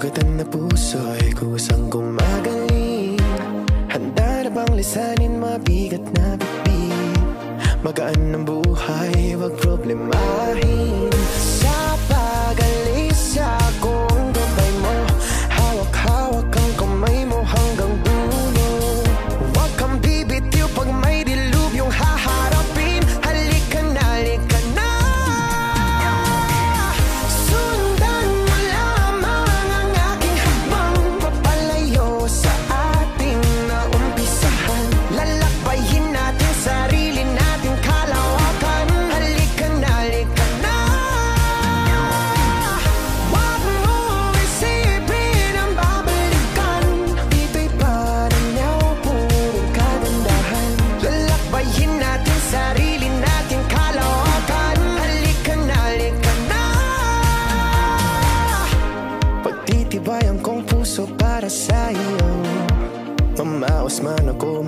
sugatan na puso'y kusang gumagaling. Handa na bang lisanin mabigat na bitbit? Magaan ng buhay, wag problemahin. Sa pag-alis ako ang gabay mo, hawak-hawak ang kamay mo hanggang dulo. Wag kang bibitiw pag may dilubyong haharapin. Halika na, halika na. Sundan mo lamang ang aking habang papalayo sa ating naumpisahan. Lalakbayin natin sarili natin kalawakan. Halika na, halika na. Wag mo isipin ang babalikan. Dito'y paranyaw, purong kagandahan. Lalakbayin natin sarili natin kalawakan. Halika na, halika na. Pagtitibayan kong puso para sa iyo. Mamaos man ako,